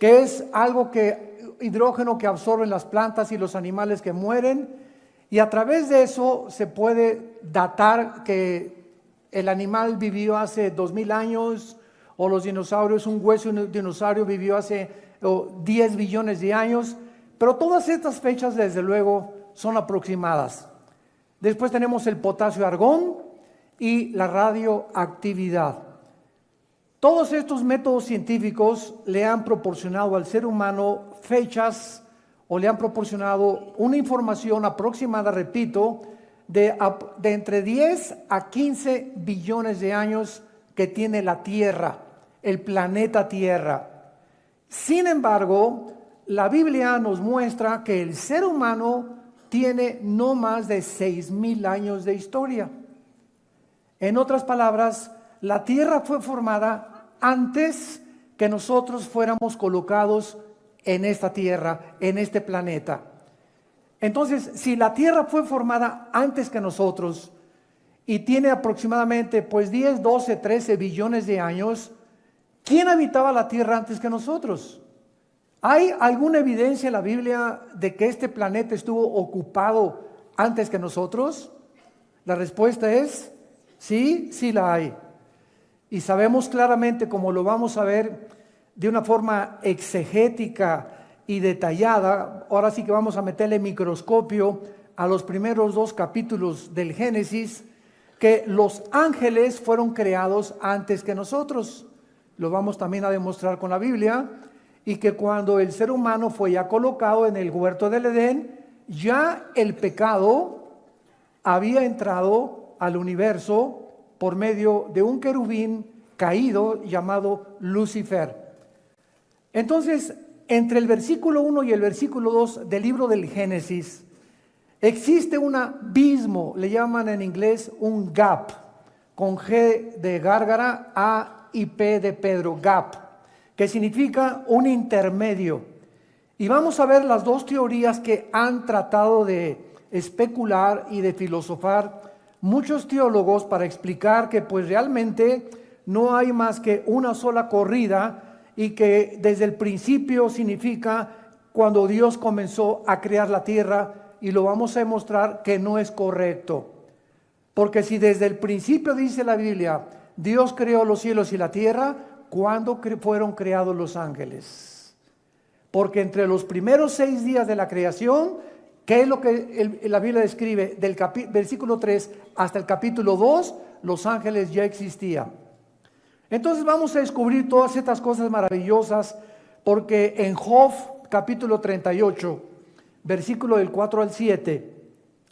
que es hidrógeno que absorben las plantas y los animales que mueren, y a través de eso se puede datar que el animal vivió hace 2000 años, o los dinosaurios, un hueso de un dinosaurio vivió hace 10 billones de años, pero todas estas fechas desde luego son aproximadas. Después tenemos el potasio argón y la radioactividad. Todos estos métodos científicos le han proporcionado al ser humano fechas o le han proporcionado una información aproximada, repito, de entre 10 a 15 billones de años que tiene la Tierra, el planeta Tierra. Sin embargo, la Biblia nos muestra que el ser humano tiene no más de 6,000 años de historia. En otras palabras, la Tierra fue formada antes que nosotros fuéramos colocados en esta Tierra, en este planeta. Entonces, si la Tierra fue formada antes que nosotros y tiene aproximadamente 10, 12, 13 billones de años, ¿quién habitaba la Tierra antes que nosotros? ¿Hay alguna evidencia en la Biblia de que este planeta estuvo ocupado antes que nosotros? La respuesta es sí, sí la hay. Y sabemos claramente, como lo vamos a ver de una forma exegética y detallada, ahora sí que vamos a meterle microscopio a los primeros 2 capítulos del Génesis, que los ángeles fueron creados antes que nosotros. Lo vamos también a demostrar con la Biblia. Y que cuando el ser humano fue ya colocado en el huerto del Edén, ya el pecado había entrado al universo por medio de un querubín caído llamado Lucifer. Entonces, entre el versículo 1 y el versículo 2 del libro del Génesis, existe un abismo, le llaman en inglés un gap, con G de gárgara, A y P de Pedro, gap, que significa un intermedio. Y vamos a ver las 2 teorías que han tratado de especular y de filosofar muchos teólogos para explicar que pues realmente no hay más que una sola corrida y que desde el principio significa cuando Dios comenzó a crear la tierra, y lo vamos a demostrar que no es correcto. Porque si desde el principio dice la Biblia, Dios creó los cielos y la tierra, ¿cuándo fueron creados los ángeles? Porque entre los primeros 6 días de la creación, ¿qué es lo que la Biblia describe? Del versículo 3 hasta el capítulo 2, los ángeles ya existían. Entonces vamos a descubrir todas estas cosas maravillosas, porque en Job capítulo 38, versículo del 4 al 7,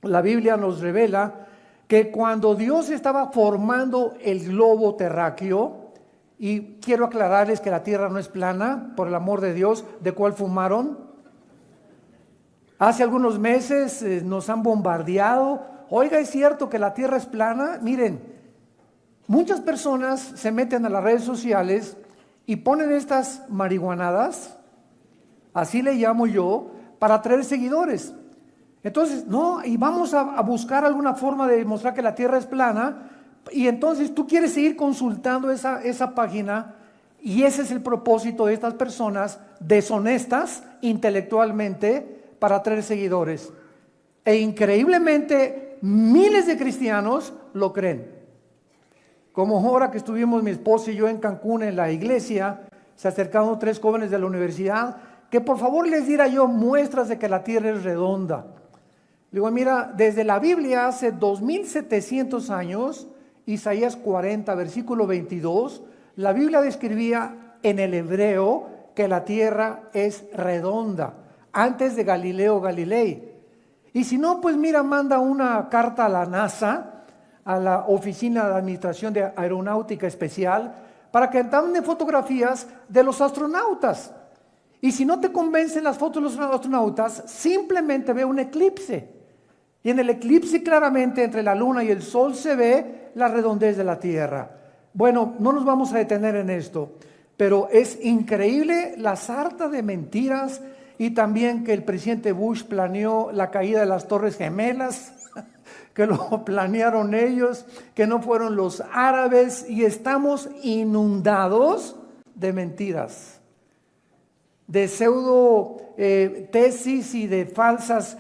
la Biblia nos revela que cuando Dios estaba formando el globo terráqueo, y quiero aclararles que la tierra no es plana, por el amor de Dios, ¿de cuál fumaron? Hace algunos meses nos han bombardeado. Oiga, ¿es cierto que la tierra es plana? Miren, muchas personas se meten a las redes sociales y ponen estas marihuanadas, así le llamo yo, para atraer seguidores. Entonces, no, y vamos a buscar alguna forma de demostrar que la tierra es plana. Y entonces tú quieres seguir consultando esa página, y ese es el propósito de estas personas deshonestas intelectualmente para atraer seguidores. E increíblemente miles de cristianos lo creen. Como ahora que estuvimos mi esposa y yo en Cancún en la iglesia, se acercaron 3 jóvenes de la universidad que por favor les diera yo muestras de que la tierra es redonda. Le digo, mira, desde la Biblia hace 2700 años, Isaías 40, versículo 22, la Biblia describía en el hebreo que la tierra es redonda, antes de Galileo Galilei. Y si no, pues mira, manda una carta a la NASA, a la Oficina de Administración de Aeronáutica Especial, para que manden fotografías de los astronautas. Y si no te convencen las fotos de los astronautas, simplemente ve un eclipse. Y en el eclipse claramente entre la luna y el sol se ve la redondez de la tierra. Bueno, no nos vamos a detener en esto, pero es increíble la sarta de mentiras, y también que el presidente Bush planeó la caída de las Torres Gemelas, que lo planearon ellos, que no fueron los árabes, y estamos inundados de mentiras. de pseudo tesis y de falsas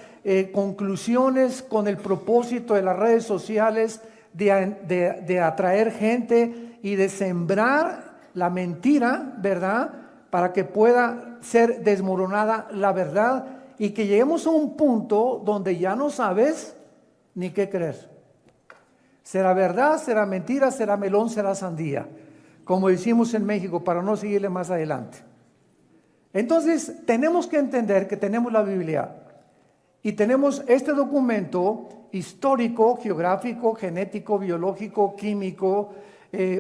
conclusiones con el propósito de las redes sociales de atraer gente y de sembrar la mentira, ¿verdad? Para que pueda ser desmoronada la verdad y que lleguemos a un punto donde ya no sabes ni qué creer. ¿Será verdad? ¿Será mentira? ¿Será melón? ¿Será sandía? Como decimos en México, para no seguirle más adelante. Entonces, tenemos que entender que tenemos la Biblia y tenemos este documento histórico, geográfico, genético, biológico, químico,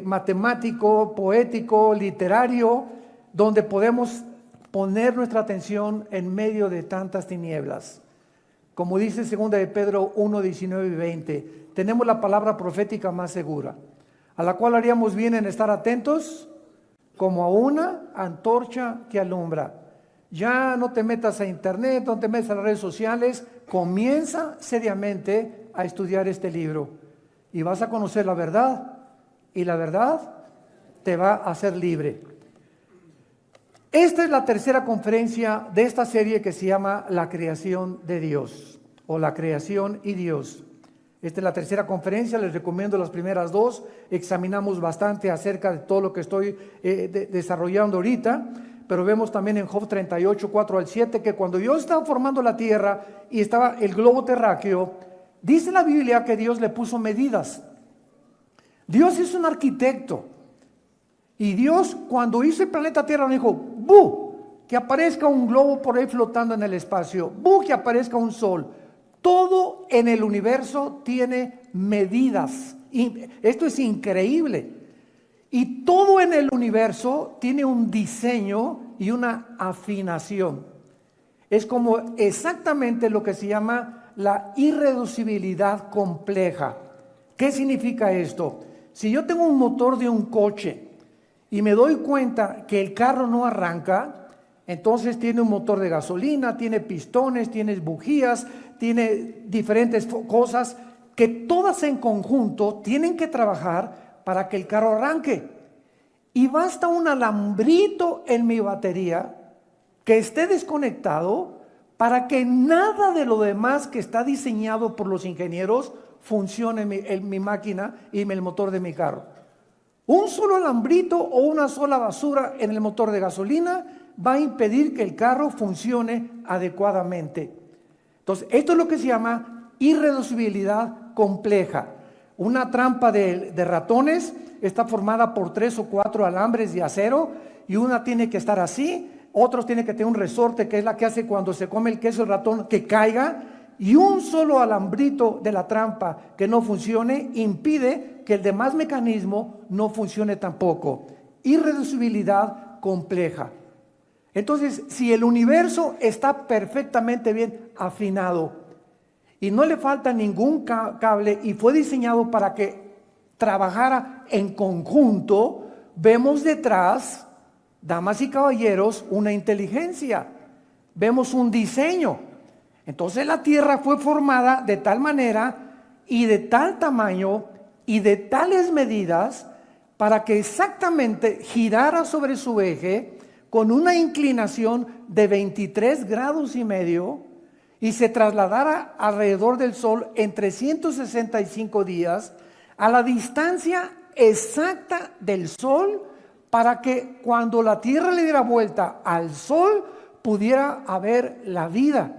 matemático, poético, literario, donde podemos poner nuestra atención en medio de tantas tinieblas. Como dice 2 de Pedro 1, 19 y 20, tenemos la palabra profética más segura, a la cual haríamos bien en estar atentos como a una antorcha que alumbra. Ya no te metas a internet, no te metas a las redes sociales, comienza seriamente a estudiar este libro y vas a conocer la verdad y la verdad te va a hacer libre. Esta es la tercera conferencia de esta serie que se llama La creación de Dios o La creación y Dios. Esta es la tercera conferencia, les recomiendo las primeras dos. Examinamos bastante acerca de todo lo que estoy desarrollando ahorita, pero vemos también en Job 38, 4 al 7, que cuando Dios estaba formando la tierra y estaba el globo terráqueo, dice la Biblia que Dios le puso medidas. Dios es un arquitecto. Y Dios, cuando hizo el planeta Tierra, dijo: ¡bu! Que aparezca un globo por ahí flotando en el espacio. ¡Bu! Que aparezca un sol. Todo en el universo tiene medidas. Y esto es increíble. Y todo en el universo tiene un diseño y una afinación. Es como exactamente lo que se llama la irreducibilidad compleja. ¿Qué significa esto? Si yo tengo un motor de un coche y me doy cuenta que el carro no arranca, entonces tiene un motor de gasolina, tiene pistones, tiene bujías, tiene diferentes cosas que todas en conjunto tienen que trabajar para que el carro arranque. Y basta un alambrito en mi batería que esté desconectado para que nada de lo demás que está diseñado por los ingenieros funcione en mi máquina y en el motor de mi carro. Un solo alambrito o una sola basura en el motor de gasolina va a impedir que el carro funcione adecuadamente. Entonces, esto es lo que se llama irreducibilidad compleja. Una trampa de ratones está formada por 3 o 4 alambres de acero y una tiene que estar así, otros tienen que tener un resorte que es la que hace cuando se come el queso el ratón que caiga, y un solo alambrito de la trampa que no funcione impide que el demás mecanismo no funcione tampoco. Irreducibilidad compleja. Entonces, si el universo está perfectamente bien afinado y no le falta ningún cable y fue diseñado para que trabajara en conjunto, vemos detrás, damas y caballeros, una inteligencia, vemos un diseño. Entonces la tierra fue formada de tal manera y de tal tamaño y de tales medidas para que exactamente girara sobre su eje con una inclinación de 23 grados y medio y se trasladara alrededor del Sol en 365 días a la distancia exacta del Sol para que cuando la Tierra le diera vuelta al Sol pudiera haber la vida.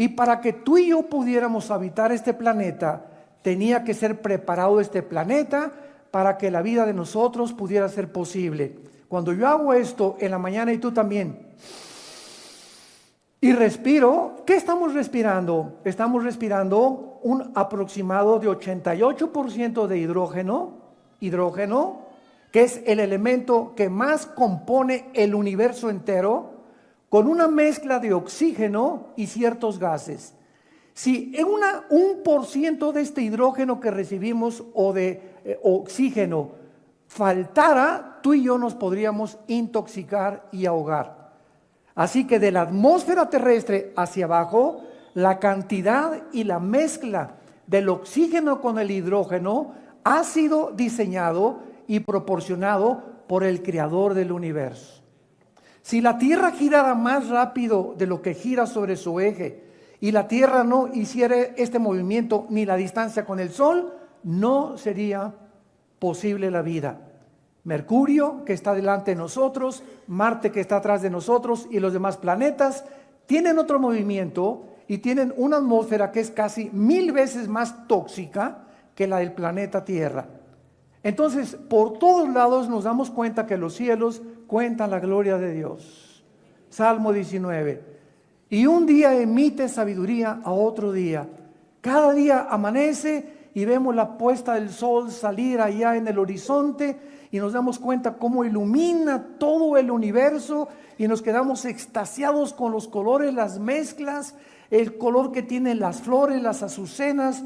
Y para que tú y yo pudiéramos habitar este planeta, tenía que ser preparado este planeta para que la vida de nosotros pudiera ser posible. Cuando yo hago esto en la mañana y tú también, y respiro, ¿qué estamos respirando? Estamos respirando un aproximado de 88% de hidrógeno, que es el elemento que más compone el universo entero, con una mezcla de oxígeno y ciertos gases. Si en 1% de este hidrógeno que recibimos o de oxígeno faltara, tú y yo nos podríamos intoxicar y ahogar. Así que de la atmósfera terrestre hacia abajo, la cantidad y la mezcla del oxígeno con el hidrógeno ha sido diseñado y proporcionado por el creador del universo. Si la Tierra girara más rápido de lo que gira sobre su eje y la Tierra no hiciera este movimiento ni la distancia con el Sol, no sería posible la vida. Mercurio, que está delante de nosotros, Marte, que está atrás de nosotros, y los demás planetas tienen otro movimiento y tienen una atmósfera que es casi 1000 veces más tóxica que la del planeta Tierra. Entonces, por todos lados nos damos cuenta que los cielos cuentan la gloria de Dios. Salmo 19. Y un día emite sabiduría a otro día. Cada día amanece y vemos la puesta del sol salir allá en el horizonte y nos damos cuenta cómo ilumina todo el universo y nos quedamos extasiados con los colores, las mezclas, el color que tienen las flores, las azucenas,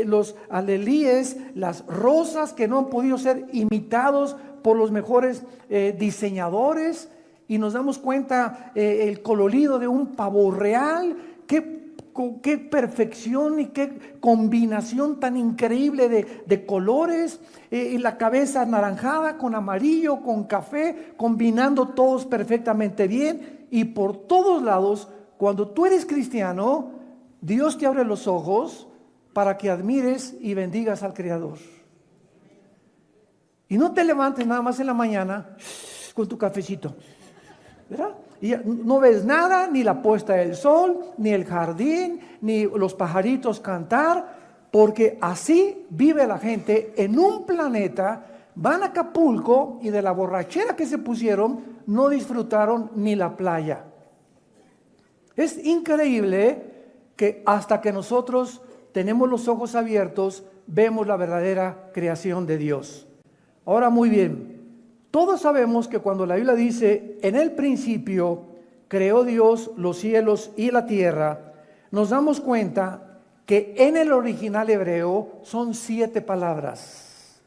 los alelíes, las rosas que no han podido ser imitados por los mejores diseñadores, y nos damos cuenta el colorido de un pavo real. Qué perfección y qué combinación tan increíble de colores, y la cabeza anaranjada con amarillo, con café, combinando todos perfectamente bien. Y por todos lados, cuando tú eres cristiano, Dios te abre los ojos para que admires y bendigas al Creador. Y no te levantes nada más en la mañana con tu cafecito, ¿verdad? Y no ves nada, ni la puesta del sol, ni el jardín, ni los pajaritos cantar, porque así vive la gente en un planeta. Van a Acapulco y de la borrachera que se pusieron no disfrutaron ni la playa. Es increíble que hasta que nosotros tenemos los ojos abiertos, vemos la verdadera creación de Dios. Ahora, muy bien, todos sabemos que cuando la Biblia dice, en el principio creó Dios los cielos y la tierra, nos damos cuenta que en el original hebreo son 7 palabras.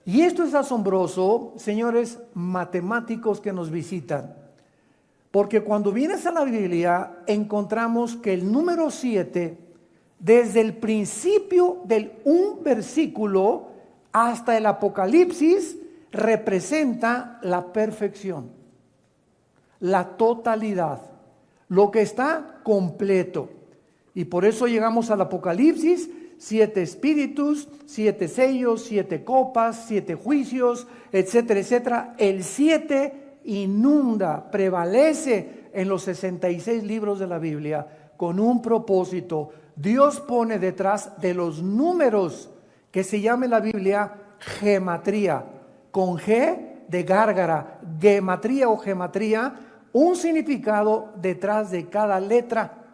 Y esto es asombroso, señores matemáticos que nos visitan. Porque cuando vienes a la Biblia, encontramos que el número 7, desde el principio del un versículo hasta el Apocalipsis, representa la perfección, la totalidad, lo que está completo. Y por eso llegamos al Apocalipsis, 7 espíritus, 7 sellos, 7 copas, 7 juicios, etcétera, etcétera. El 7 inunda, prevalece en los 66 libros de la Biblia con un propósito. Dios pone detrás de los números que se llama en la Biblia gematría, con G de gárgara, gematría o gematría, un significado detrás de cada letra.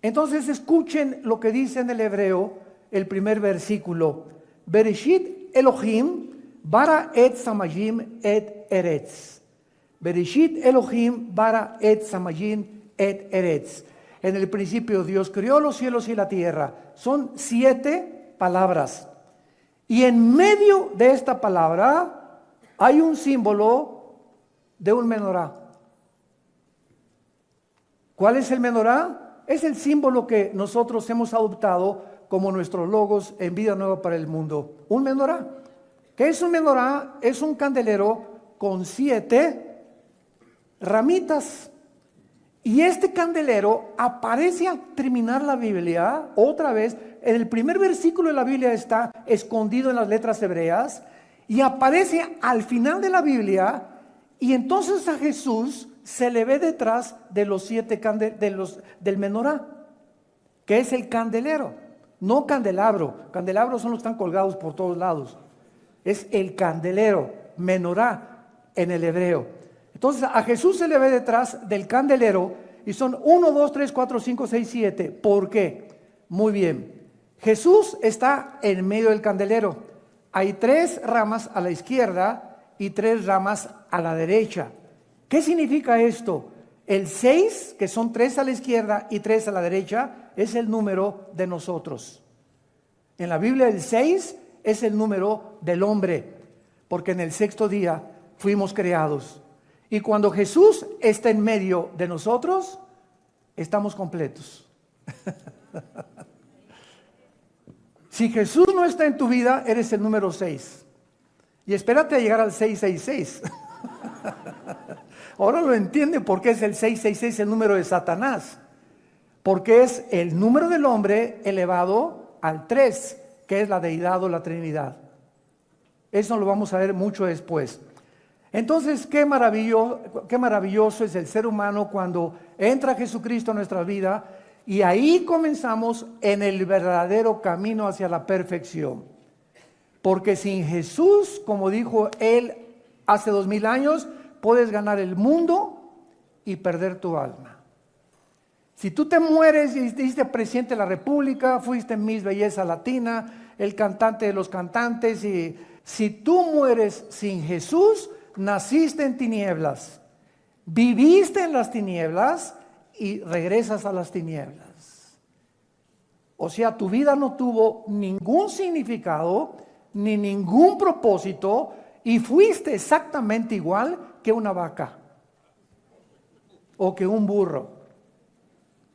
Entonces escuchen lo que dice en el hebreo el primer versículo. Bereshit Elohim bara et samayim et eretz. Bereshit Elohim bara et samayim et eretz. En el principio Dios creó los cielos y la tierra. Son 7 palabras. Y en medio de esta palabra hay un símbolo de un menorá. ¿Cuál es el menorá? Es el símbolo que nosotros hemos adoptado como nuestros logos en Vida Nueva para el Mundo. Un menorá. ¿Qué es un menorá? Es un candelero con 7 ramitas. Y este candelero aparece al terminar la Biblia, otra vez, en el primer versículo de la Biblia está escondido en las letras hebreas, y aparece al final de la Biblia, y entonces a Jesús se le ve detrás de los 7 del menorá, que es el candelero, no candelabro. Candelabros son los que están colgados por todos lados. Es el candelero, menorá en el hebreo. Entonces a Jesús se le ve detrás del candelero y son 1, 2, 3, 4, 5, 6, 7. ¿Por qué? Muy bien. Jesús está en medio del candelero. Hay 3 ramas a la izquierda y 3 ramas a la derecha. ¿Qué significa esto? El 6, que son 3 a la izquierda y 3 a la derecha, es el número de nosotros. En la Biblia el 6 es el número del hombre, porque en el 6º día fuimos creados. Y cuando Jesús está en medio de nosotros, estamos completos. Si Jesús no está en tu vida, eres el número 6. Y espérate a llegar al 666. Ahora lo entiende por qué es el 666 el número de Satanás. Porque es el número del hombre elevado al 3, que es la deidad o la Trinidad. Eso lo vamos a ver mucho después. Entonces, qué maravilloso es el ser humano cuando entra Jesucristo en nuestra vida, y ahí comenzamos en el verdadero camino hacia la perfección. Porque sin Jesús, como dijo él hace 2000 años, puedes ganar el mundo y perder tu alma. Si tú te mueres y fuiste presidente de la República, fuiste Miss Belleza Latina, el cantante de los cantantes, y si tú mueres sin Jesús, naciste en tinieblas, viviste en las tinieblas y regresas a las tinieblas. O sea, tu vida no tuvo ningún significado ni ningún propósito y fuiste exactamente igual que una vaca o que un burro.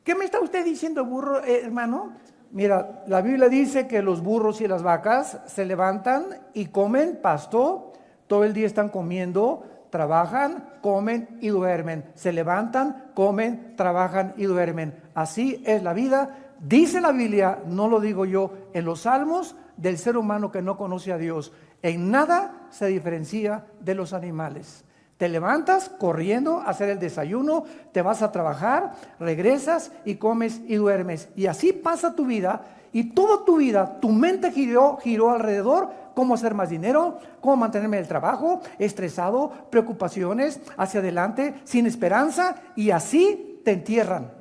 ¿Qué me está usted diciendo, burro, hermano? Mira, la Biblia dice que los burros y las vacas se levantan y comen pasto, todo el día están comiendo, trabajan, comen y duermen. Se levantan, comen, trabajan y duermen. Así es la vida. Dice la Biblia, no lo digo yo, en los Salmos, del ser humano que no conoce a Dios. En nada se diferencia de los animales. Te levantas corriendo a hacer el desayuno, te vas a trabajar, regresas y comes y duermes. Y así pasa tu vida, y toda tu vida, tu mente giró alrededor, cómo hacer más dinero, cómo mantenerme en el trabajo, estresado, preocupaciones, hacia adelante, sin esperanza, y así te entierran.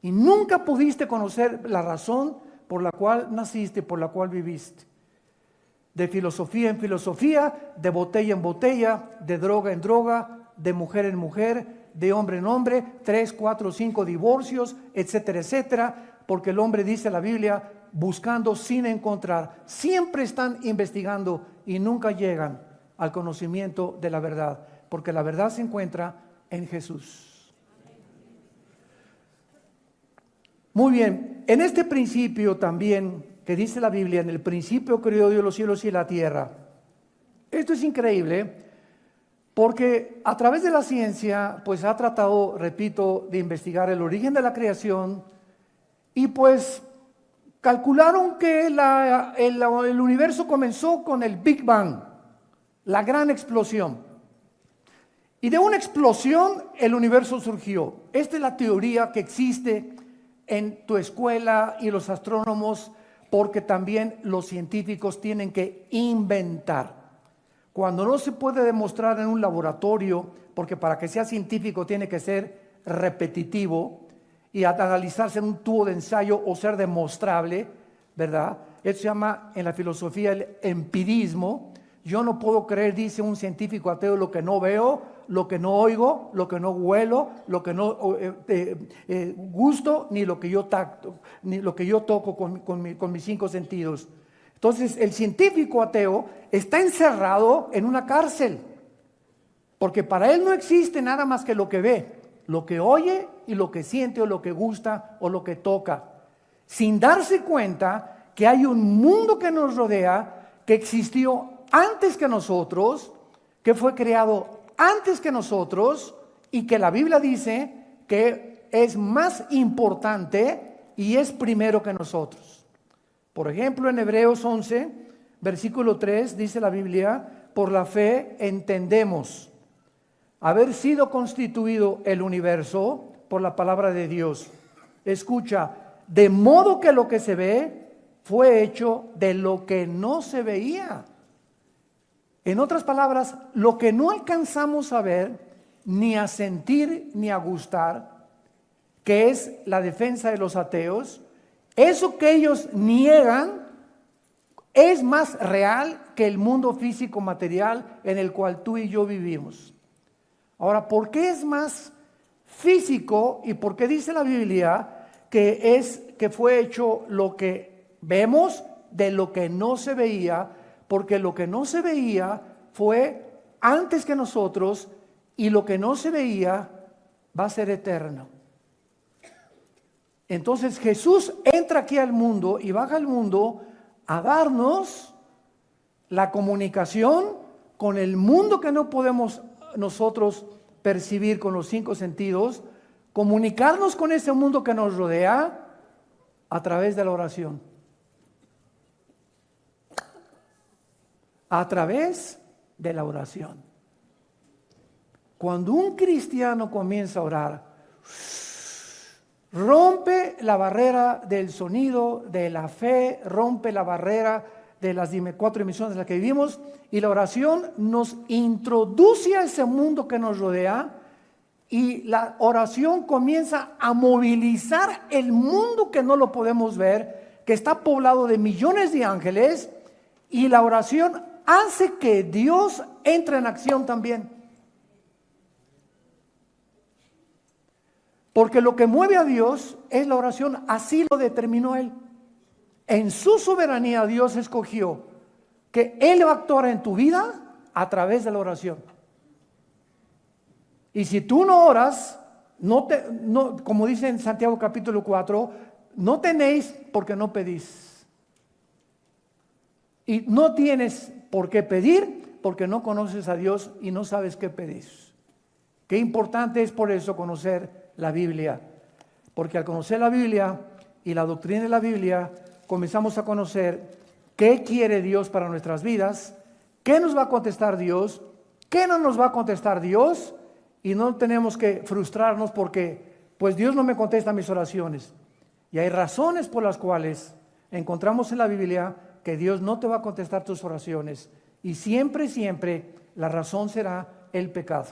Y nunca pudiste conocer la razón por la cual naciste, por la cual viviste. De filosofía en filosofía, de botella en botella, de droga en droga, de mujer en mujer, de hombre en hombre, 3, 4, 5 divorcios, etcétera, etcétera, porque el hombre, dice la Biblia, buscando sin encontrar. Siempre están investigando y nunca llegan al conocimiento de la verdad, porque la verdad se encuentra en Jesús. Muy bien, en este principio también, que dice la Biblia, en el principio creó Dios los cielos y la tierra. Esto es increíble porque a través de la ciencia pues ha tratado, repito, de investigar el origen de la creación, y pues calcularon que el universo comenzó con el Big Bang, la gran explosión, y de una explosión el universo surgió. Esta es la teoría que existe en tu escuela y los astrónomos, porque también los científicos tienen que inventar. Cuando no se puede demostrar en un laboratorio, porque para que sea científico tiene que ser repetitivo y analizarse en un tubo de ensayo o ser demostrable, ¿verdad? Eso se llama en la filosofía el empirismo. Yo no puedo creer, dice un científico ateo, lo que no veo, lo que no oigo, lo que no huelo, lo que no gusto, ni lo que yo toco con mis 5 sentidos. Entonces, el científico ateo está encerrado en una cárcel, porque para él no existe nada más que lo que ve, lo que oye y lo que siente o lo que gusta o lo que toca, sin darse cuenta que hay un mundo que nos rodea, que existió antes que nosotros, que fue creado antes que nosotros, y que la Biblia dice que es más importante y es primero que nosotros. Por ejemplo, en Hebreos 11, versículo 3, dice la Biblia, por la fe entendemos haber sido constituido el universo por la palabra de Dios. Escucha, de modo que lo que se ve fue hecho de lo que no se veía. En otras palabras, lo que no alcanzamos a ver, ni a sentir, ni a gustar, que es la defensa de los ateos, eso que ellos niegan es más real que el mundo físico material en el cual tú y yo vivimos. Ahora, ¿por qué es más físico y por qué dice la Biblia que fue hecho lo que vemos de lo que no se veía? Porque lo que no se veía fue antes que nosotros, y lo que no se veía va a ser eterno. Entonces Jesús entra aquí al mundo y baja al mundo a darnos la comunicación con el mundo que no podemos nosotros percibir con los 5 sentidos, comunicarnos con ese mundo que nos rodea a través de la oración. A través de la oración. Cuando un cristiano comienza a orar, rompe la barrera del sonido, de la fe, rompe la barrera de las 4 dimensiones en las que vivimos, y la oración nos introduce a ese mundo que nos rodea, y la oración comienza a movilizar el mundo que no lo podemos ver, que está poblado de millones de ángeles, y la oración hace que Dios entre en acción también. Porque lo que mueve a Dios es la oración, así lo determinó Él. En su soberanía Dios escogió que Él va a actuar en tu vida a través de la oración. Y si tú no oras, como dice en Santiago capítulo 4, no tenéis porque no pedís. Y no tienes por qué pedir porque no conoces a Dios y no sabes qué pedís. Qué importante es por eso conocer la Biblia. Porque al conocer la Biblia y la doctrina de la Biblia, comenzamos a conocer qué quiere Dios para nuestras vidas, qué nos va a contestar Dios, qué no nos va a contestar Dios, y no tenemos que frustrarnos porque pues Dios no me contesta mis oraciones. Y hay razones por las cuales encontramos en la Biblia que Dios no te va a contestar tus oraciones, y siempre la razón será el pecado.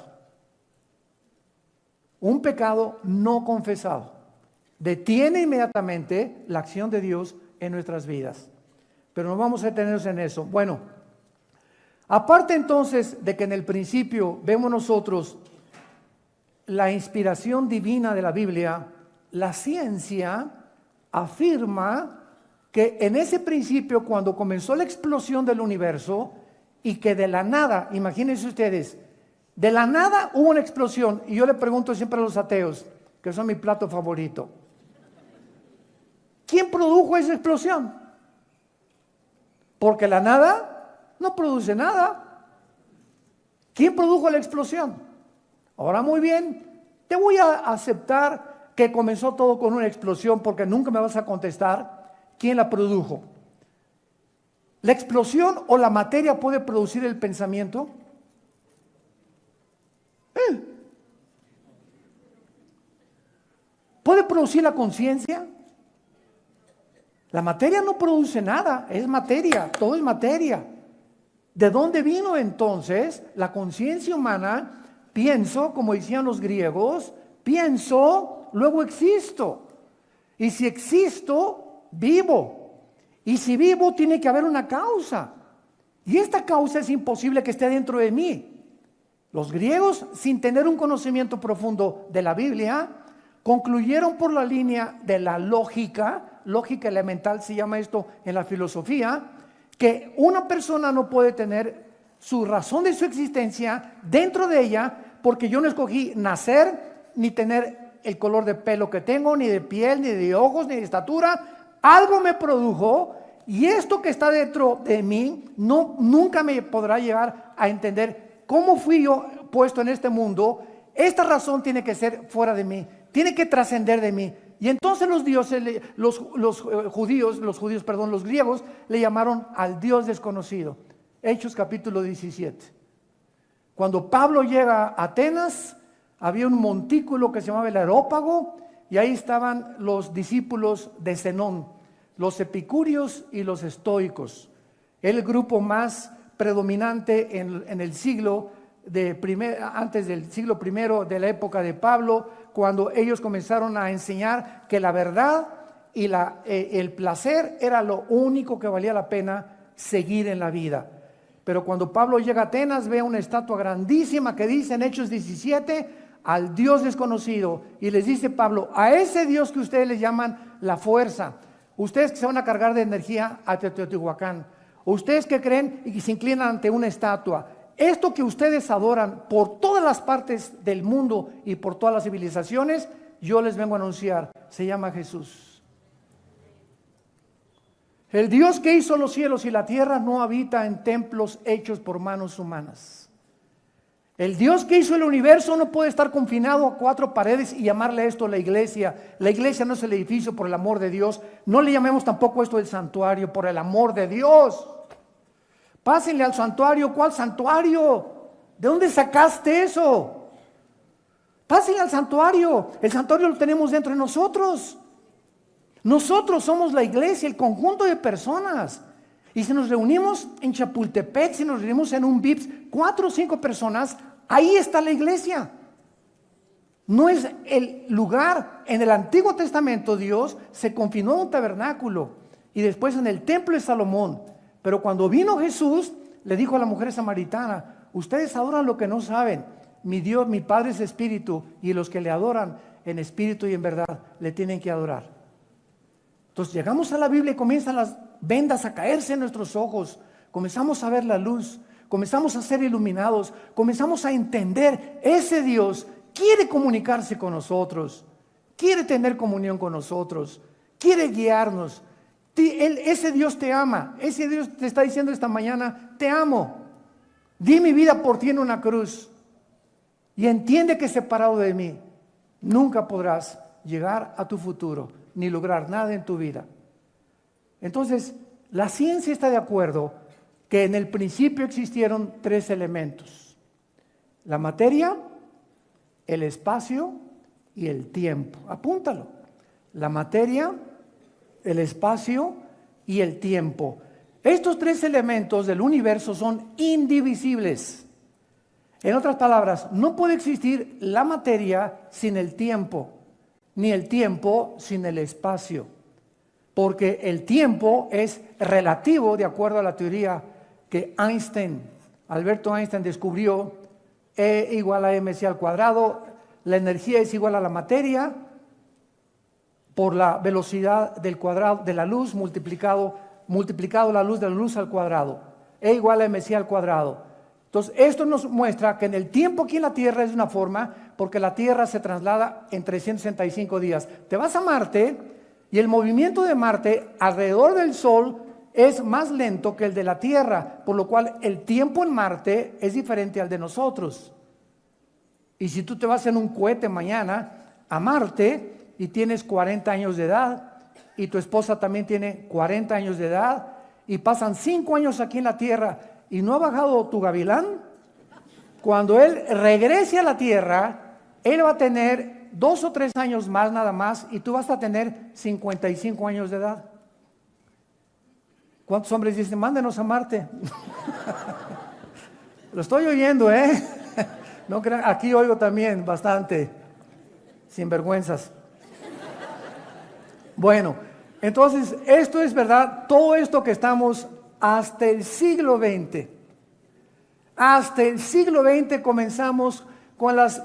Un pecado no confesado detiene inmediatamente la acción de Dios en nuestras vidas. Pero no vamos a detenernos en eso. Bueno, aparte entonces de que en el principio vemos nosotros la inspiración divina de la Biblia, la ciencia afirma que en ese principio, cuando comenzó la explosión del universo, y que de la nada, imagínense ustedes, de la nada hubo una explosión. Y yo le pregunto siempre a los ateos, que son mi plato favorito, ¿quién produjo esa explosión? Porque la nada no produce nada. ¿Quién produjo la explosión? Ahora muy bien, te voy a aceptar que comenzó todo con una explosión, porque nunca me vas a contestar quién la produjo. ¿La explosión o la materia puede producir el pensamiento? ¿Puede producir la conciencia? La materia no produce nada, es materia, todo es materia. ¿De dónde vino entonces la conciencia humana? Pienso, como decían los griegos, pienso, luego existo. Y si existo, vivo. Y si vivo, tiene que haber una causa. Y esta causa es imposible que esté dentro de mí. Los griegos, sin tener un conocimiento profundo de la Biblia, concluyeron por la línea de la lógica elemental, se llama esto en la filosofía, que una persona no puede tener su razón de su existencia dentro de ella, porque yo no escogí nacer, ni tener el color de pelo que tengo, ni de piel, ni de ojos, ni de estatura. Algo me produjo, y esto que está dentro de mí nunca me podrá llegar a entender cómo fui yo puesto en este mundo. Esta razón tiene que ser fuera de mí, tiene que trascender de mí. Y entonces los griegos le llamaron al Dios desconocido. Hechos capítulo 17. Cuando Pablo llega a Atenas, había un montículo que se llamaba el Areópago, y ahí estaban los discípulos de Zenón, los epicúreos y los estoicos, el grupo más predominante en el siglo antes del siglo I de la época de Pablo, cuando ellos comenzaron a enseñar que la verdad y el placer era lo único que valía la pena seguir en la vida. Pero cuando Pablo llega a Atenas, ve una estatua grandísima que dice en Hechos 17, al Dios desconocido, y les dice Pablo, a ese Dios que ustedes le llaman la fuerza, ustedes que se van a cargar de energía a Teotihuacán, ustedes que creen y que se inclinan ante una estatua, esto que ustedes adoran por todas las partes del mundo y por todas las civilizaciones, yo les vengo a anunciar, se llama Jesús. El Dios que hizo los cielos y la tierra no habita en templos hechos por manos humanas. El Dios que hizo el universo no puede estar confinado a 4 paredes y llamarle a esto la iglesia. La iglesia no es el edificio, por el amor de Dios. No le llamemos tampoco esto el santuario, por el amor de Dios. Pásenle al santuario. ¿Cuál santuario? ¿De dónde sacaste eso? Pásenle al santuario. El santuario lo tenemos dentro de nosotros. Nosotros somos la iglesia, el conjunto de personas. Y si nos reunimos en Chapultepec, si nos reunimos en un VIPS, 4 o 5 personas, ahí está la iglesia. No es el lugar. En el Antiguo Testamento Dios se confinó en un tabernáculo y después en el templo de Salomón. Pero cuando vino Jesús, le dijo a la mujer samaritana: ustedes adoran lo que no saben. Mi Dios, mi Padre es espíritu, y los que le adoran en espíritu y en verdad le tienen que adorar. Entonces llegamos a la Biblia y comienzan las vendas a caerse en nuestros ojos. Comenzamos a ver la luz, comenzamos a ser iluminados, comenzamos a entender: ese Dios quiere comunicarse con nosotros, quiere tener comunión con nosotros, quiere guiarnos. Ese Dios te ama. Ese Dios te está diciendo esta mañana: te amo, di mi vida por ti en una cruz, y entiende que separado de mí nunca podrás llegar a tu futuro ni lograr nada en tu vida. Entonces, la ciencia está de acuerdo que en el principio existieron 3 elementos: la materia, el espacio y el tiempo. Apúntalo: la materia, el espacio y el tiempo. Estos 3 elementos del universo son indivisibles. En otras palabras, no puede existir la materia sin el tiempo, ni el tiempo sin el espacio, porque el tiempo es relativo de acuerdo a la teoría que Alberto Einstein descubrió. E igual a mc al cuadrado. La energía es igual a la materia por la velocidad del cuadrado de la luz multiplicado la luz de la luz al cuadrado. E igual a mc al cuadrado. Entonces, esto nos muestra que en el tiempo aquí en la Tierra es de una forma, porque la Tierra se traslada en 365 días. Te vas a Marte y el movimiento de Marte alrededor del Sol es más lento que el de la Tierra, por lo cual el tiempo en Marte es diferente al de nosotros. Y si tú te vas en un cohete mañana a Marte y tienes 40 años de edad y tu esposa también tiene 40 años de edad y pasan 5 años aquí en la Tierra y no ha bajado tu gavilán, cuando él regrese a la Tierra, él va a tener 2 o 3 años más nada más y tú vas a tener 55 años de edad. ¿Cuántos hombres dicen: mándenos a Marte? Lo estoy oyendo, ¿eh? No crean, aquí oigo también bastante sinvergüenzas. Bueno, entonces esto es verdad, todo esto que estamos hasta el siglo XX. Hasta el siglo XX comenzamos con las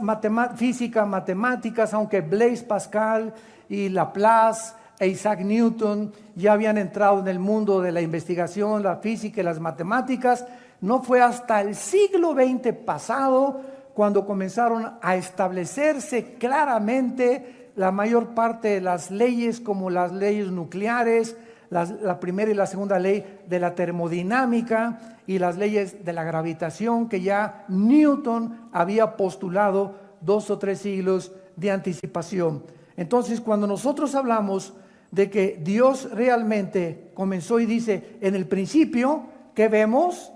física, matemáticas, aunque Blaise Pascal y Laplace e Isaac Newton ya habían entrado en el mundo de la investigación, la física y las matemáticas. No fue hasta el siglo XX pasado cuando comenzaron a establecerse claramente la mayor parte de las leyes, como las leyes nucleares, la primera y la segunda ley de la termodinámica y las leyes de la gravitación que ya Newton había postulado 2 o 3 siglos de anticipación. Entonces, cuando nosotros hablamos de que Dios realmente comenzó y dice: en el principio, ¿qué vemos?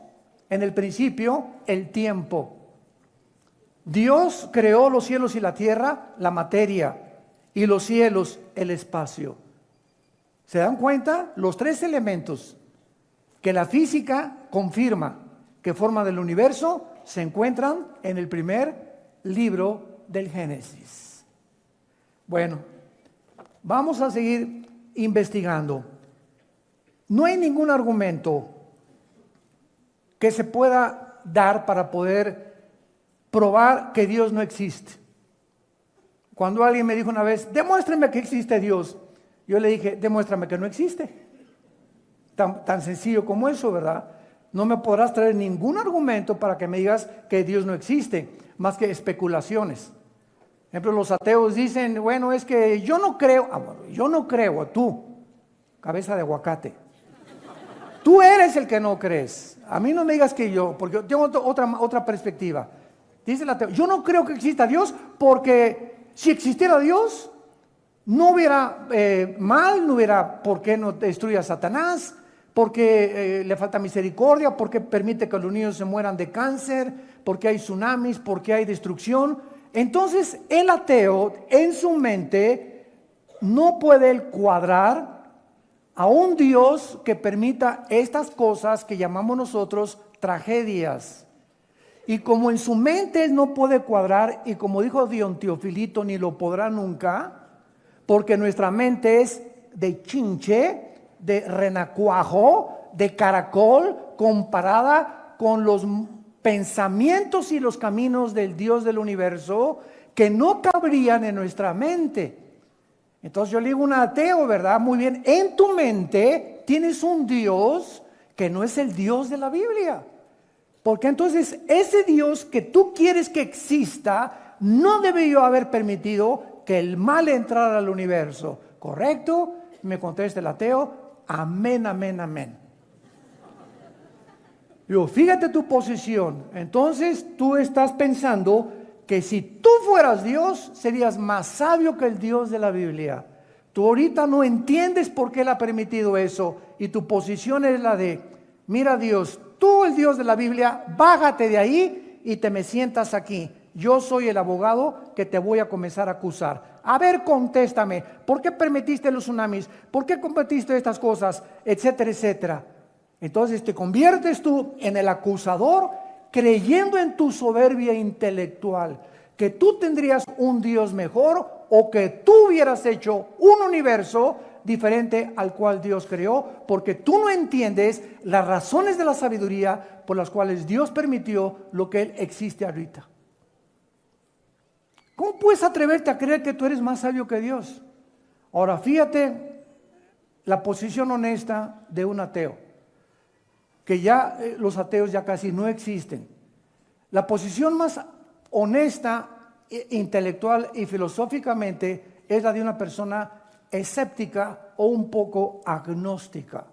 En el principio, el tiempo. Dios creó los cielos y la tierra, la materia, y los cielos, el espacio. ¿Se dan cuenta? Los 3 elementos que la física confirma que forman el universo se encuentran en el primer libro del Génesis. Bueno, vamos a seguir investigando. No hay ningún argumento que se pueda dar para poder probar que Dios no existe. Cuando alguien me dijo una vez: demuéstrame que existe Dios, yo le dije: demuéstrame que no existe. Tan sencillo como eso, ¿verdad? No me podrás traer ningún argumento para que me digas que Dios no existe, más que especulaciones. Por ejemplo, los ateos dicen: bueno, es que yo no creo. Bueno, yo no creo, tú, cabeza de aguacate. Tú eres el que no crees. A mí no me digas que yo, porque tengo otra perspectiva. Dice el ateo, yo no creo que exista Dios porque si existiera Dios, no hubiera mal, no hubiera por qué no destruye a Satanás, porque le falta misericordia, porque permite que los niños se mueran de cáncer, porque hay tsunamis, porque hay destrucción. Entonces el ateo en su mente no puede cuadrar a un Dios que permita estas cosas que llamamos nosotros tragedias. Y como en su mente él no puede cuadrar, y como dijo Don Teofilito, ni lo podrá nunca, porque nuestra mente es de chinche, de renacuajo, de caracol, comparada con los pensamientos y los caminos del Dios del universo, que no cabrían en nuestra mente. Entonces yo le digo a un ateo, ¿verdad? Muy bien, en tu mente tienes un Dios que no es el Dios de la Biblia. Porque entonces ese Dios que tú quieres que exista no debió haber permitido que el mal entrara al universo. ¿Correcto? Me contesta el ateo, amén, amén, amén. Yo, fíjate tu posición. Entonces tú estás pensando que si tú fueras Dios, serías más sabio que el Dios de la Biblia. Tú ahorita no entiendes por qué Él ha permitido eso, y tu posición es la de, mira Dios, tú el Dios de la Biblia, bájate de ahí y te me sientas aquí. Yo soy el abogado que te voy a comenzar a acusar. A ver, contéstame, ¿por qué permitiste los tsunamis? ¿Por qué permitiste estas cosas? Etcétera, etcétera. Entonces te conviertes tú en el acusador, creyendo en tu soberbia intelectual, que tú tendrías un Dios mejor o que tú hubieras hecho un universo diferente al cual Dios creó, porque tú no entiendes las razones de la sabiduría por las cuales Dios permitió lo que Él existe ahorita. ¿Cómo puedes atreverte a creer que tú eres más sabio que Dios? Ahora fíjate la posición honesta de un ateo, que ya los ateos ya casi no existen. La posición más honesta, intelectual y filosóficamente es la de una persona escéptica o un poco agnóstica.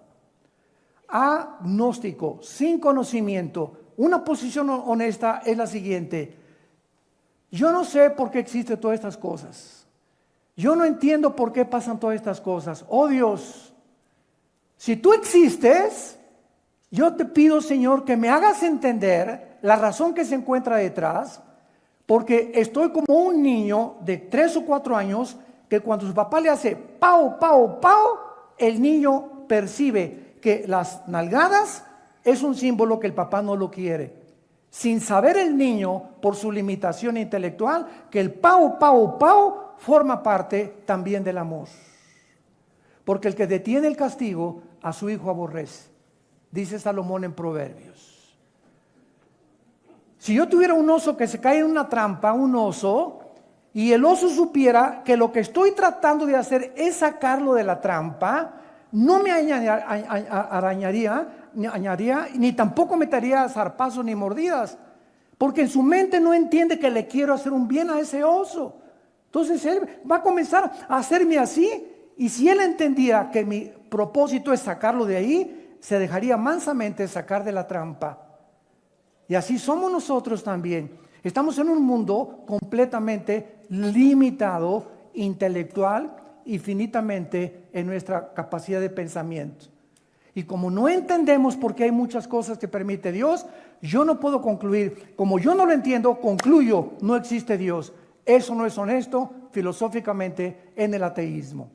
Agnóstico, sin conocimiento. Una posición honesta es la siguiente: yo no sé por qué existen todas estas cosas. Yo no entiendo por qué pasan todas estas cosas. Oh Dios, si tú existes, yo te pido, Señor, que me hagas entender la razón que se encuentra detrás, porque estoy como un niño de 3 o 4 años que cuando su papá le hace pau, pau, pau, el niño percibe que las nalgadas es un símbolo que el papá no lo quiere. Sin saber el niño, por su limitación intelectual, que el pau, pau, pau forma parte también del amor. Porque el que detiene el castigo a su hijo aborrece, dice Salomón en Proverbios. Si yo tuviera un oso que se cae en una trampa, un oso, y el oso supiera que lo que estoy tratando de hacer es sacarlo de la trampa, no me arañaría, ni tampoco me daría zarpazos ni mordidas, porque en su mente no entiende que le quiero hacer un bien a ese oso. Entonces él va a comenzar a hacerme así, y si él entendía que mi propósito es sacarlo de ahí, se dejaría mansamente sacar de la trampa. Y así somos nosotros también. Estamos en un mundo completamente limitado, intelectual y finitamente en nuestra capacidad de pensamiento. Y como no entendemos por qué hay muchas cosas que permite Dios, yo no puedo concluir. Como yo no lo entiendo, concluyo, no existe Dios. Eso no es honesto filosóficamente en el ateísmo.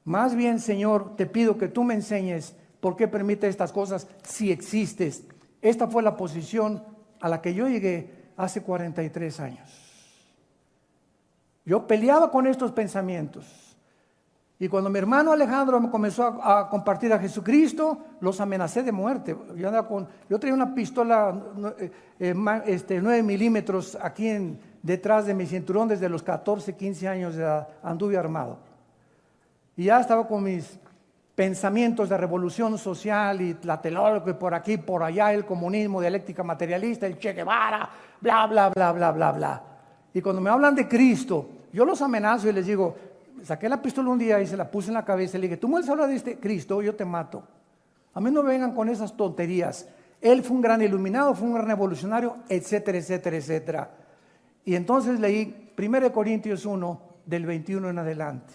Más bien, Señor, te pido que tú me enseñes por qué permite estas cosas si existes. Esta fue la posición a la que yo llegué hace 43 años. Yo peleaba con estos pensamientos. Y cuando mi hermano Alejandro me comenzó a compartir a Jesucristo, los amenacé de muerte. Yo traía una pistola 9 milímetros aquí detrás de mi cinturón desde los 14, 15 años de edad. Anduve armado. Y ya estaba con mis pensamientos de revolución social y Tlatelolco y por aquí, por allá, el comunismo, dialéctica materialista, el Che Guevara, bla, bla, bla, bla, bla, bla. Y cuando me hablan de Cristo, yo los amenazo y les digo, saqué la pistola un día y se la puse en la cabeza y le dije, tú me vas a hablar de este Cristo, yo te mato. A mí no vengan con esas tonterías. Él fue un gran iluminado, fue un gran revolucionario, etcétera, etcétera, etcétera. Y entonces leí 1 Corintios 1, del 21 en adelante.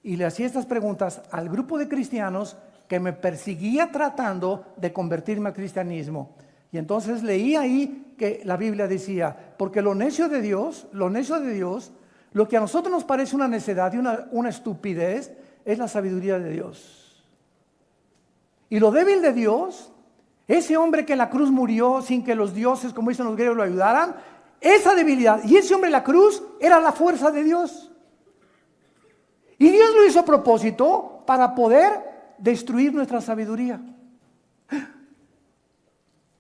Y le hacía estas preguntas al grupo de cristianos que me perseguía tratando de convertirme al cristianismo. Y entonces leí ahí que la Biblia decía, porque lo necio de Dios, lo que a nosotros nos parece una necedad y una estupidez, es la sabiduría de Dios. Y lo débil de Dios, ese hombre que en la cruz murió sin que los dioses, como dicen los griegos, lo ayudaran, esa debilidad, y ese hombre en la cruz era la fuerza de Dios. Y Dios lo hizo a propósito para poder destruir nuestra sabiduría.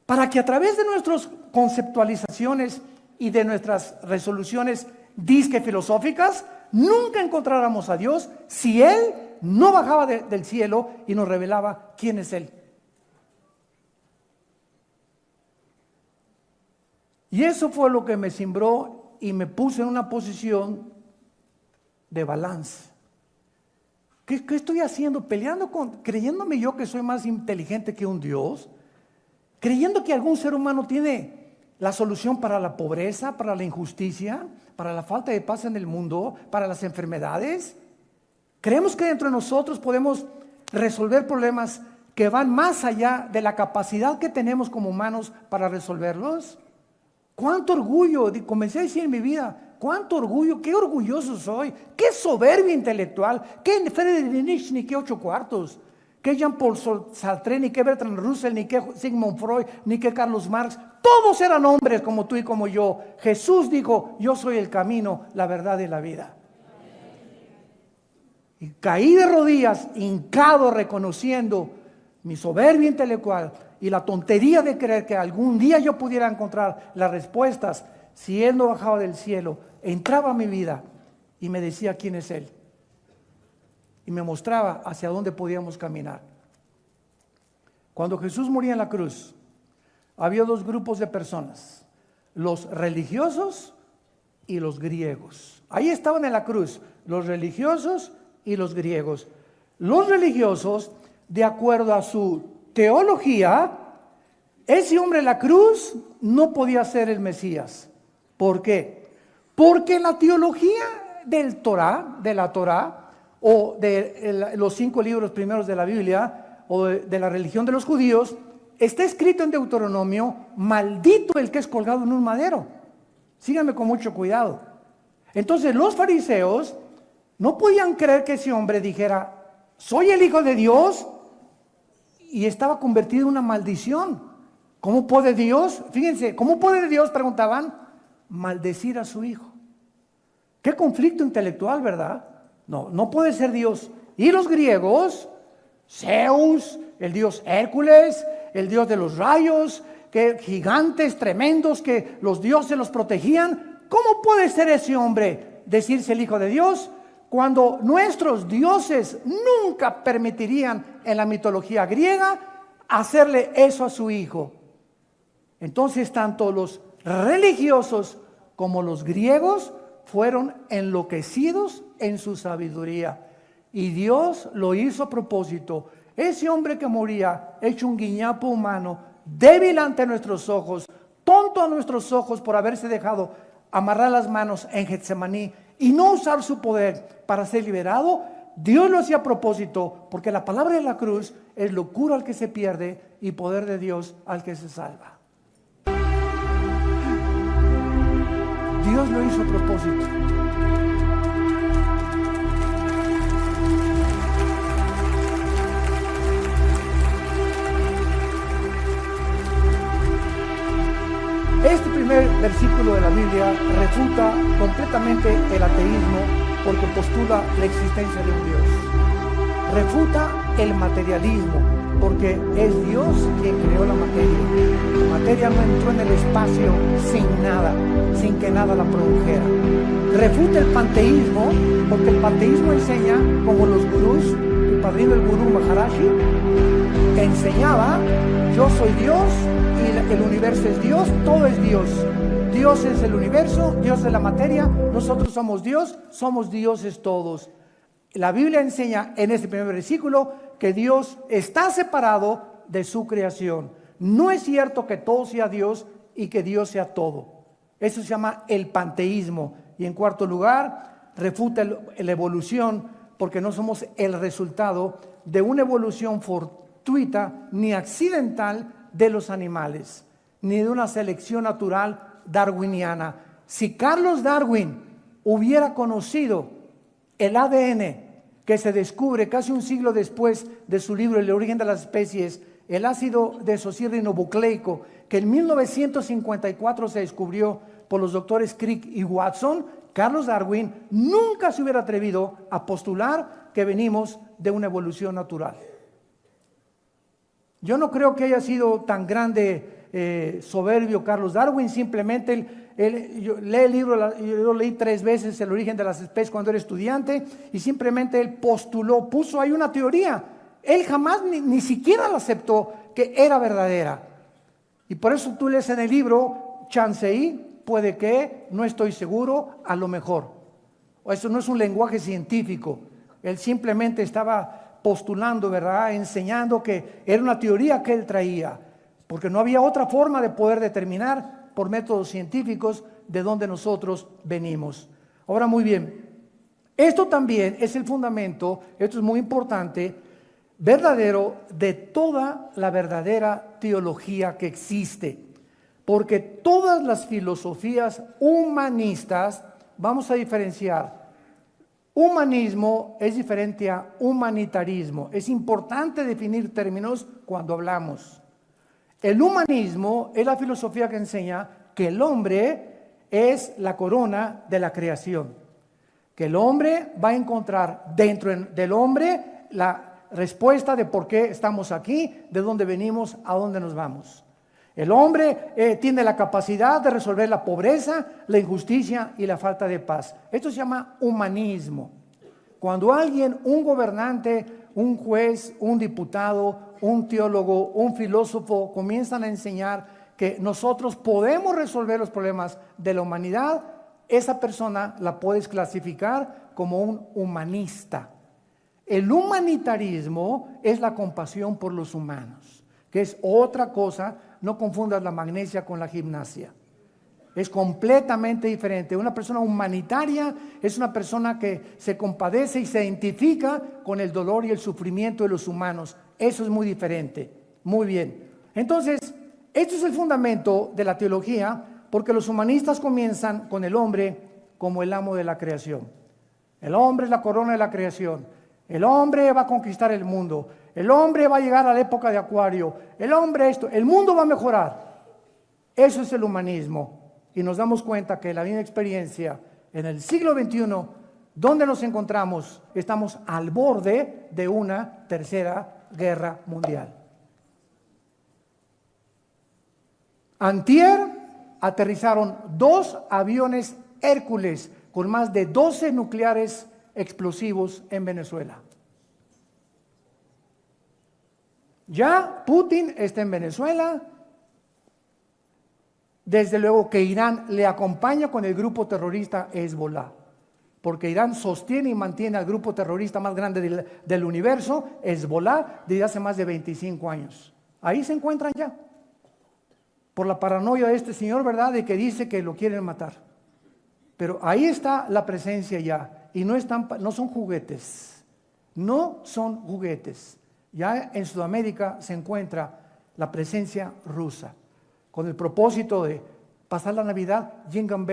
Para que a través de nuestras conceptualizaciones y de nuestras resoluciones disque filosóficas, nunca encontráramos a Dios si Él no bajaba del cielo y nos revelaba quién es Él. Y eso fue lo que me cimbró y me puso en una posición de balance. ¿Qué estoy haciendo? Creyéndome yo que soy más inteligente que un Dios, creyendo que algún ser humano tiene la solución para la pobreza, para la injusticia, para la falta de paz en el mundo, para las enfermedades. Creemos que dentro de nosotros podemos resolver problemas que van más allá de la capacidad que tenemos como humanos para resolverlos. ¡Cuánto orgullo! Comencé a decir en mi vida, ¡cuánto orgullo! ¡Qué orgulloso soy! ¡Qué soberbia intelectual! ¡Qué Friedrich Nietzsche, ni qué 8 cuartos! ¡Qué Jean-Paul Sartre, ni qué Bertrand Russell, ni qué Sigmund Freud, ni qué Carlos Marx! Todos eran hombres como tú y como yo. Jesús dijo, yo soy el camino, la verdad y la vida. Y caí de rodillas, hincado, reconociendo mi soberbia intelectual y la tontería de creer que algún día yo pudiera encontrar las respuestas. Si Él no bajaba del cielo, entraba a mi vida y me decía quién es Él. Y me mostraba hacia dónde podíamos caminar. Cuando Jesús moría en la cruz, había 2 grupos de personas, los religiosos y los griegos. Ahí estaban en la cruz, los religiosos y los griegos. Los religiosos, de acuerdo a su teología, ese hombre en la cruz no podía ser el Mesías. ¿Por qué? Porque la teología de la Torá, o de los 5 libros primeros de la Biblia, o de la religión de los judíos, está escrito en Deuteronomio, maldito el que es colgado en un madero. Síganme con mucho cuidado. Entonces los fariseos no podían creer que ese hombre dijera, soy el Hijo de Dios, y estaba convertido en una maldición. ¿Cómo puede Dios? Fíjense, ¿cómo puede Dios? Preguntaban, maldecir a su Hijo. Qué conflicto intelectual, ¿verdad? No puede ser Dios. Y los griegos, Zeus, el dios Hércules, el dios de los rayos, que gigantes tremendos que los dioses los protegían. ¿Cómo puede ser ese hombre decirse el Hijo de Dios cuando nuestros dioses nunca permitirían en la mitología griega hacerle eso a su Hijo? Entonces tanto los religiosos como los griegos fueron enloquecidos en su sabiduría. Y Dios lo hizo a propósito. Ese hombre que moría, hecho un guiñapo humano, débil ante nuestros ojos, tonto a nuestros ojos por haberse dejado amarrar las manos en Getsemaní y no usar su poder para ser liberado, Dios lo hacía a propósito, porque la palabra de la cruz es locura al que se pierde y poder de Dios al que se salva. Dios lo hizo a propósito. Este primer versículo de la Biblia refuta completamente el ateísmo porque postula la existencia de un Dios. Refuta el materialismo porque es Dios quien creó la materia. La materia no entró en el espacio sin nada, sin que nada la produjera. Refuta el panteísmo porque el panteísmo enseña, como los gurús, el padrino del gurú Maharaji enseñaba, yo soy Dios y el universo es Dios, todo es Dios. Dios es el universo, Dios es la materia, nosotros somos Dios, somos dioses todos. La Biblia enseña en este primer versículo que Dios está separado de su creación. No es cierto que todo sea Dios y que Dios sea todo. Eso se llama el panteísmo. Y en cuarto lugar, refuta la evolución, porque no somos el resultado de una evolución fortuita ni accidental de los animales, ni de una selección natural darwiniana. Si Carlos Darwin hubiera conocido el ADN que se descubre casi un siglo después de su libro El origen de las especies, el ácido desoxirribonucleico, que en 1954 se descubrió por los doctores Crick y Watson, Carlos Darwin nunca se hubiera atrevido a postular que venimos de una evolución natural. Yo no creo que haya sido tan grande, soberbio Carlos Darwin. Simplemente yo leí el libro, yo lo leí 3 veces, El origen de las especies, cuando era estudiante, y simplemente él postuló, puso ahí una teoría. Él jamás ni siquiera la aceptó que era verdadera. Y por eso tú lees en el libro, Chancey, puede que, no estoy seguro, a lo mejor. Eso no es un lenguaje científico. Él simplemente estaba postulando, ¿verdad? Enseñando que era una teoría que él traía, porque no había otra forma de poder determinar por métodos científicos de dónde nosotros venimos. Ahora, muy bien, esto también es el fundamento, esto es muy importante, verdadero de toda la verdadera teología que existe, porque todas las filosofías humanistas, vamos a diferenciar. Humanismo es diferente a humanitarismo. Es importante definir términos cuando hablamos. El humanismo es la filosofía que enseña que el hombre es la corona de la creación, que el hombre va a encontrar dentro del hombre la respuesta de por qué estamos aquí, de dónde venimos, a dónde nos vamos. El hombre tiene la capacidad de resolver la pobreza, la injusticia y la falta de paz. Esto se llama humanismo. Cuando alguien, un gobernante, un juez, un diputado, un teólogo, un filósofo comienzan a enseñar que nosotros podemos resolver los problemas de la humanidad, esa persona la puedes clasificar como un humanista. El humanitarismo es la compasión por los humanos, que es otra cosa. No confundas la magnesia con la gimnasia. Es completamente diferente. Una persona humanitaria es una persona que se compadece y se identifica con el dolor y el sufrimiento de los humanos. Eso es muy diferente. Muy bien. Entonces, esto es el fundamento de la teología, porque los humanistas comienzan con el hombre como el amo de la creación. El hombre es la corona de la creación. El hombre va a conquistar el mundo. El hombre va a llegar a la época de Acuario. El hombre esto, el mundo va a mejorar. Eso es el humanismo. Y nos damos cuenta que la misma experiencia en el siglo XXI, donde nos encontramos, estamos al borde de una tercera guerra mundial. Antier aterrizaron 2 aviones Hércules con más de 12 nucleares explosivos en Venezuela. Ya Putin está en Venezuela. Desde luego que Irán le acompaña con el grupo terrorista Hezbollah, porque Irán sostiene y mantiene al grupo terrorista más grande del universo, Hezbollah, desde hace más de 25 años. Ahí se encuentran ya, por la paranoia de este señor, ¿verdad?, de que dice que lo quieren matar. Pero ahí está la presencia ya, y no son juguetes, no son juguetes. Ya en Sudamérica se encuentra la presencia rusa, con el propósito de pasar la Navidad, jingle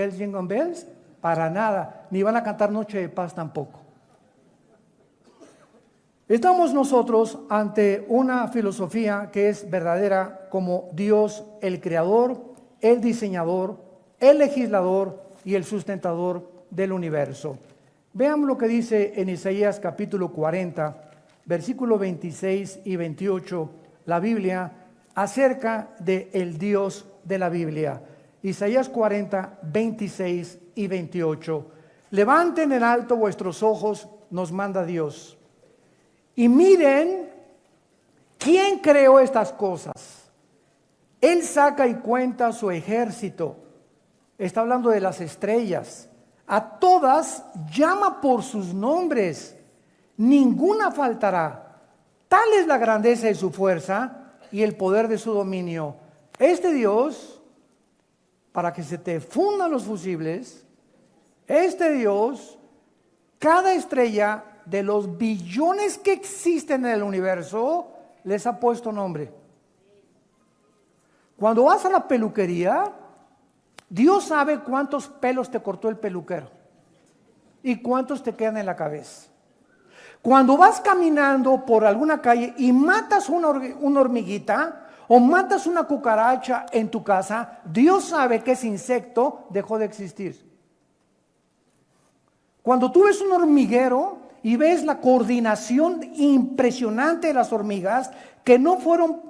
bells, para nada, ni van a cantar Noche de Paz tampoco. Estamos nosotros ante una filosofía que es verdadera como Dios, el creador, el diseñador, el legislador y el sustentador del universo. Veamos lo que dice en Isaías capítulo 40, versículos 26 y 28, la Biblia, acerca del Dios de la Biblia. Isaías 40, 26 y 28. Levanten en alto vuestros ojos, nos manda Dios, y miren quién creó estas cosas. Él saca y cuenta su ejército. Está hablando de las estrellas. A todas llama por sus nombres. Ninguna faltará. Tal es la grandeza de su fuerza y el poder de su dominio. Este Dios, para que se te fundan los fusibles, este Dios, cada estrella de los billones que existen en el universo, les ha puesto nombre. Cuando vas a la peluquería, Dios sabe cuántos pelos te cortó el peluquero y cuántos te quedan en la cabeza. Cuando vas caminando por alguna calle y matas una hormiguita o matas una cucaracha en tu casa, Dios sabe que ese insecto dejó de existir. Cuando tú ves un hormiguero y ves la coordinación impresionante de las hormigas que no fueron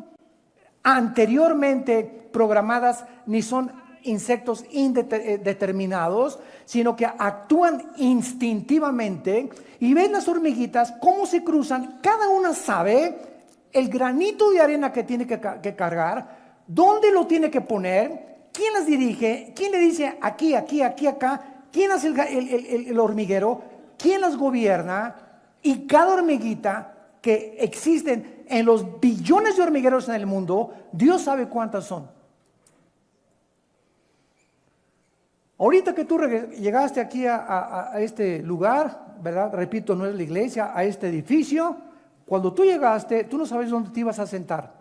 anteriormente programadas ni son insectos indeterminados, sino que actúan instintivamente, y ves las hormiguitas cómo se cruzan, cada una sabe el granito de arena que tiene que cargar, dónde lo tiene que poner, quién las dirige, quién le dice aquí, aquí, aquí, acá, quién hace el hormiguero, quién las gobierna, y cada hormiguita que existen en los billones de hormigueros en el mundo, Dios sabe cuántas son. Ahorita que tú llegaste aquí a este lugar, ¿verdad? Repito, no es la iglesia, a este edificio. Cuando tú llegaste, tú no sabes dónde te ibas a sentar.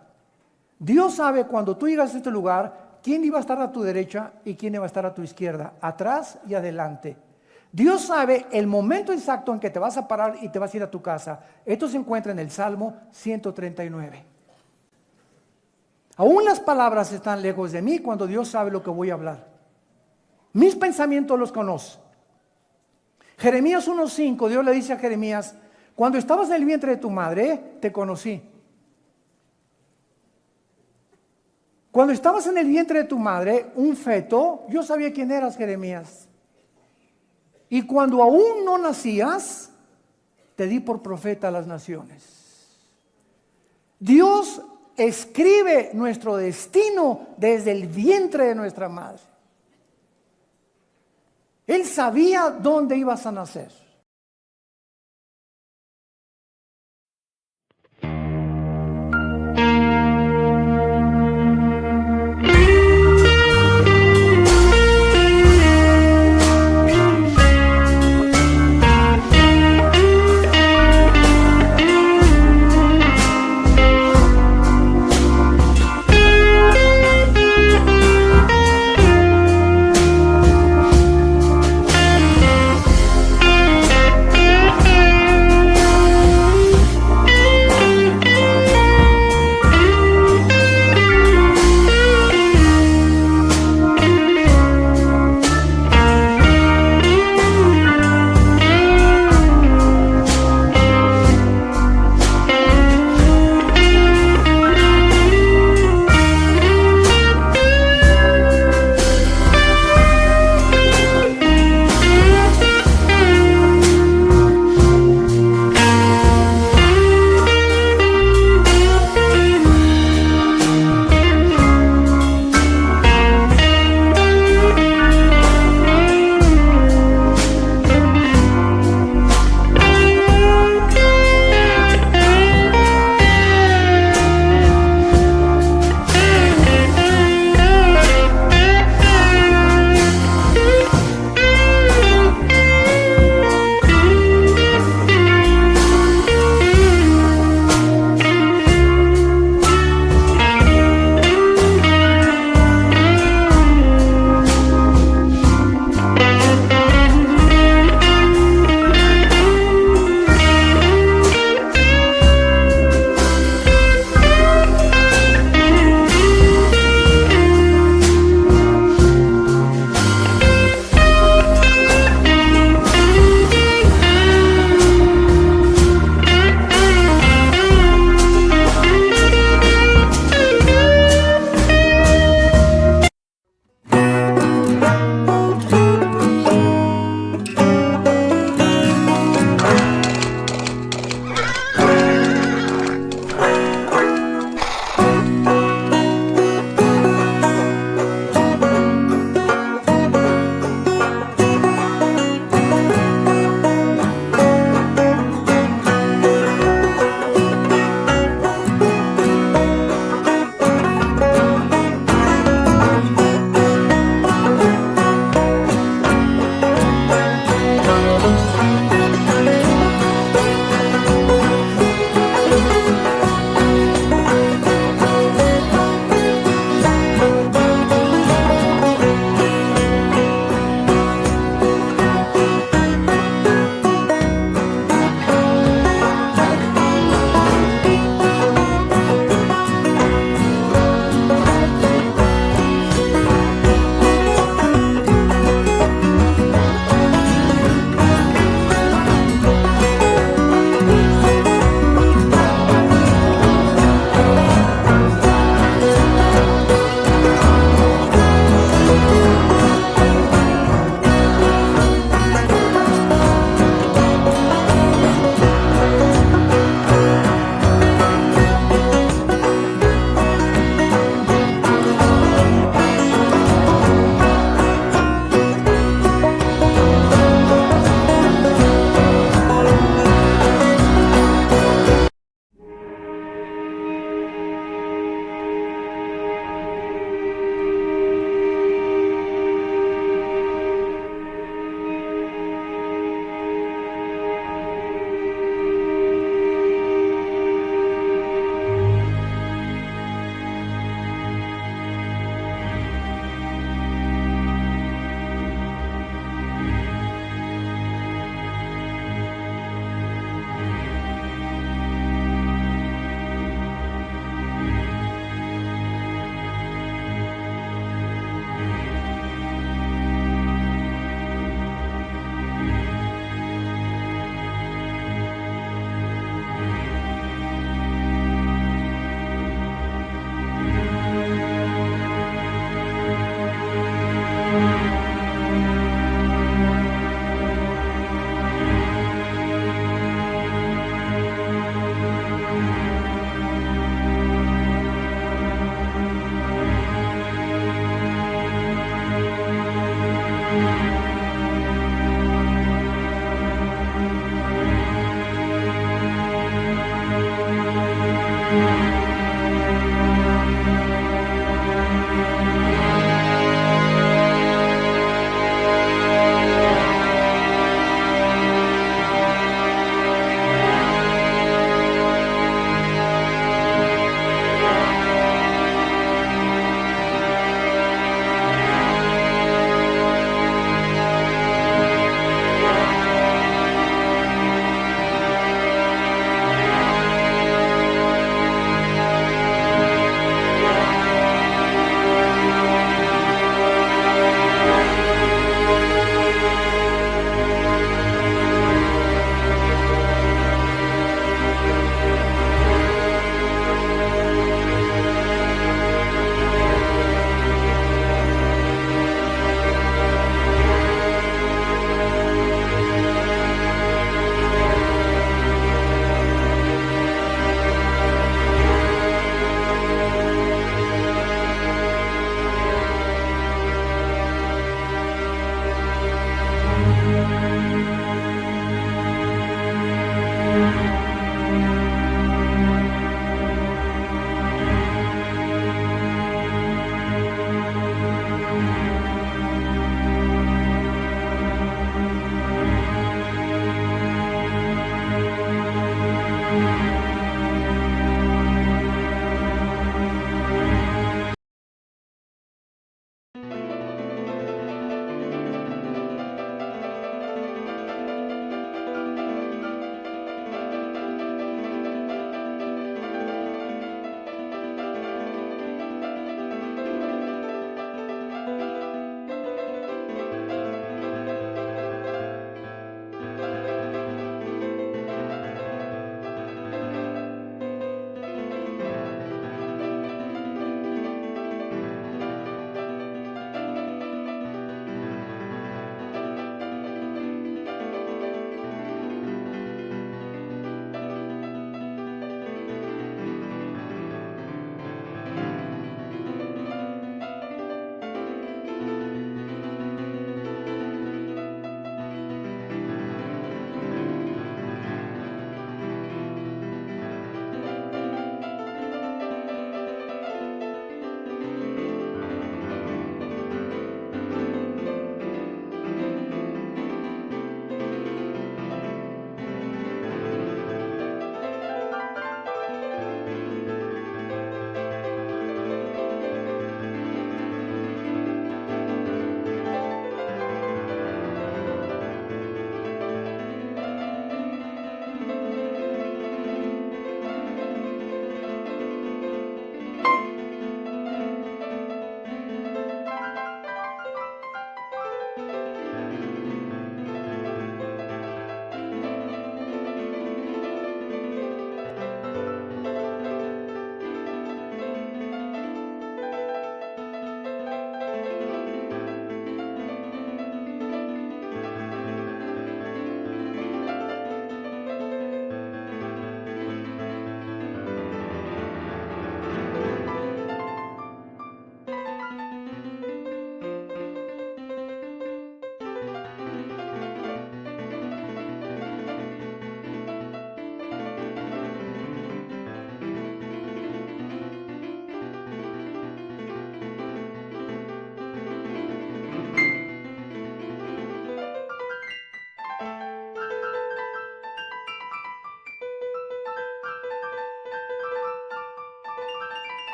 Dios sabe cuando tú llegas a este lugar, quién iba a estar a tu derecha y quién iba a estar a tu izquierda, atrás y adelante. Dios sabe el momento exacto en que te vas a parar y te vas a ir a tu casa. Esto se encuentra en el Salmo 139. Aún las palabras están lejos de mí cuando Dios sabe lo que voy a hablar. Mis pensamientos los conoce. Jeremías 1:5, Dios le dice a Jeremías: cuando estabas en el vientre de tu madre, te conocí. Cuando estabas en el vientre de tu madre, un feto, yo sabía quién eras, Jeremías. Y cuando aún no nacías, te di por profeta a las naciones. Dios escribe nuestro destino desde el vientre de nuestra madre. Él sabía dónde ibas a nacer.